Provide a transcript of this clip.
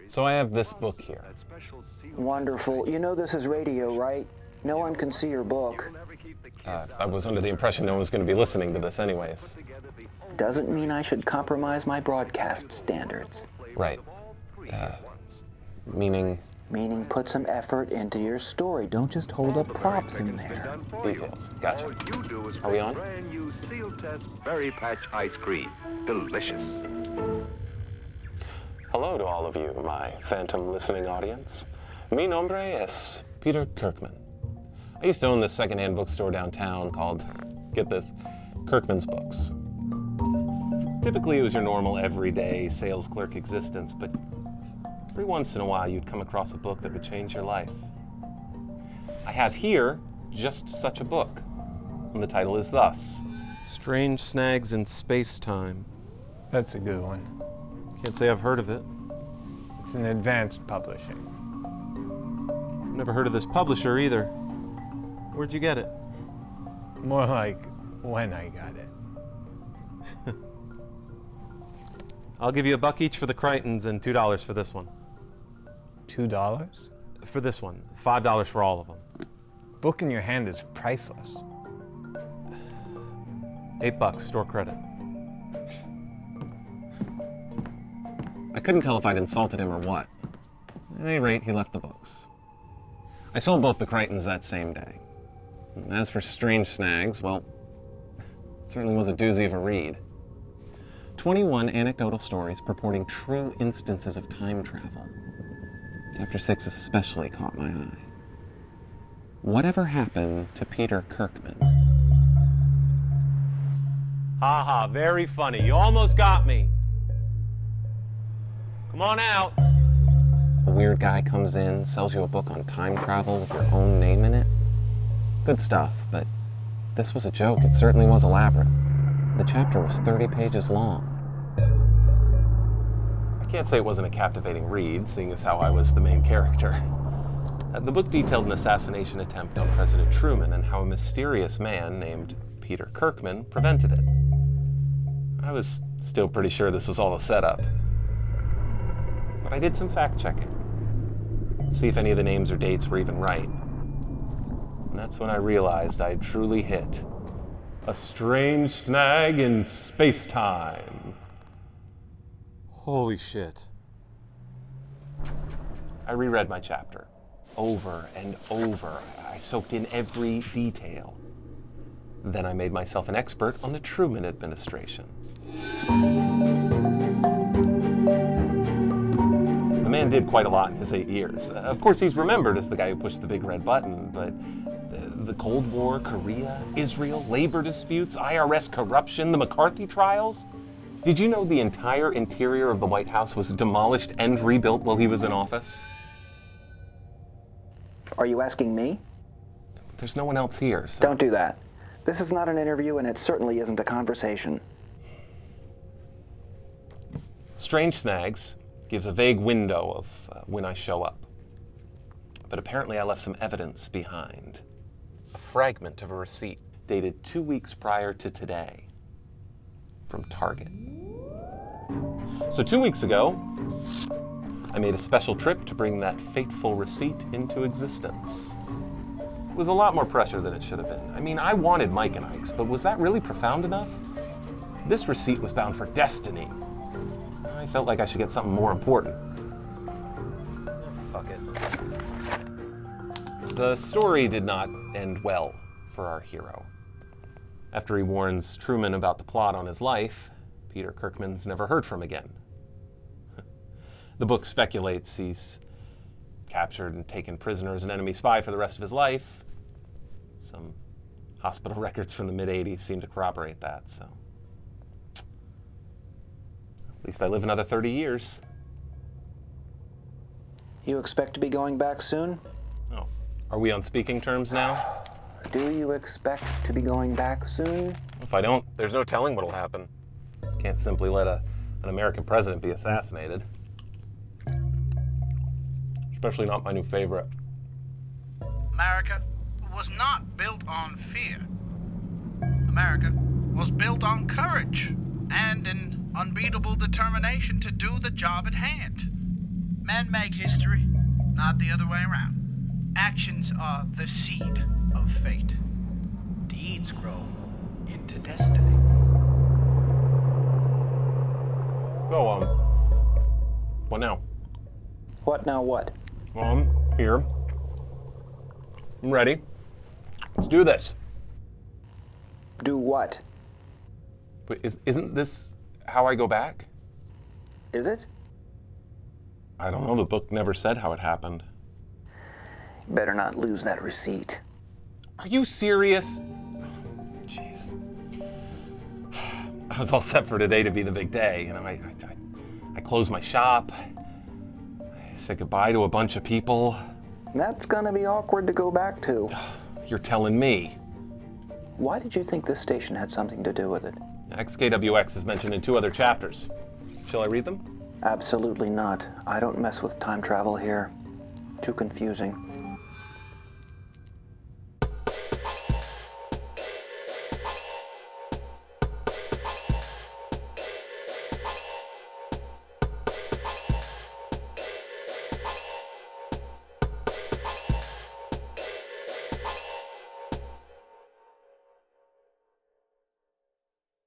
So I have this book here. Wonderful. You know this is radio, right? No one can see your book. I was under the impression no one was going to be listening to this anyways. Doesn't mean I should compromise my broadcast standards. Right. Meaning? Meaning put some effort into your story. Don't just hold up props in there. Details. Gotcha. Are we on? Brand new seal test berry patch ice cream. Delicious. Hello to all of you, my phantom listening audience. Mi nombre es Peter Kirkman. I used to own this secondhand bookstore downtown called, get this, Kirkman's Books. Typically it was your normal everyday sales clerk existence, but every once in a while you'd come across a book that would change your life. I have here just such a book, and the title is thus: Strange Snags in Spacetime. That's a good one. Can't say I've heard of it. It's an advanced publishing. I've never heard of this publisher either. Where'd you get it? More like when I got it. I'll give you $1 each for the Crichtons and $2 for this one. $2? For this one. $5 for all of them. Book in your hand is priceless. $8, store credit. I couldn't tell if I'd insulted him or what. At any rate, he left the books. I sold both the Crichtons that same day. And as for Strange Snags, well, it certainly was a doozy of a read. 21 anecdotal stories purporting true instances of time travel. Chapter 6 especially caught my eye. Whatever happened to Peter Kirkman? Ha ha, very funny. You almost got me. Come on out. A weird guy comes in, sells you a book on time travel with your own name in it. Good stuff, but this was a joke. It certainly was elaborate. The chapter was 30 pages long. I can't say it wasn't a captivating read, seeing as how I was the main character. The book detailed an assassination attempt on President Truman and how a mysterious man named Peter Kirkman prevented it. I was still pretty sure this was all a setup. But I did some fact-checking. See if any of the names or dates were even right. And that's when I realized I'd truly hit a strange snag in space-time. Holy shit. I reread my chapter over and over. I soaked in every detail. Then I made myself an expert on the Truman administration. The man did quite a lot in his 8 years. Of course, he's remembered as the guy who pushed the big red button, but the Cold War, Korea, Israel, labor disputes, IRS corruption, the McCarthy trials. Did you know the entire interior of the White House was demolished and rebuilt while he was in office? Are you asking me? There's no one else here, so... Don't do that. This is not an interview, and it certainly isn't a conversation. Strange Snags gives a vague window of when I show up. But apparently I left some evidence behind. A fragment of a receipt dated 2 weeks prior to today from Target. So 2 weeks ago, I made a special trip to bring that fateful receipt into existence. It was a lot more pressure than it should have been. I mean, I wanted Mike and Ike's, but was that really profound enough? This receipt was bound for destiny. I felt like I should get something more important. Fuck it. The story did not end well for our hero. After he warns Truman about the plot on his life, Peter Kirkman's never heard from again. The book speculates he's captured and taken prisoner as an enemy spy for the rest of his life. Some hospital records from the mid-'80s seem to corroborate that, so... At least I live another 30 years. You expect to be going back soon? Oh, are we on speaking terms now? Do you expect to be going back soon? If I don't, there's no telling what'll happen. Can't simply let an American president be assassinated. Especially not my new favorite. America was not built on fear. America was built on courage and an unbeatable determination to do the job at hand. Men make history, not the other way around. Actions are the seed of fate. Deeds grow into destiny. So, what now? What now what? Well, I'm here. I'm ready. Let's do this. Do what? But isn't this how I go back? Is it? I don't know. The book never said how it happened. Better not lose that receipt. Are you serious? Jeez. I was all set for today to be the big day. You know, I closed my shop. I said goodbye to a bunch of people. That's gonna be awkward to go back to. You're telling me. Why did you think this station had something to do with it? XKWX is mentioned in 2 other chapters. Shall I read them? Absolutely not. I don't mess with time travel here. Too confusing.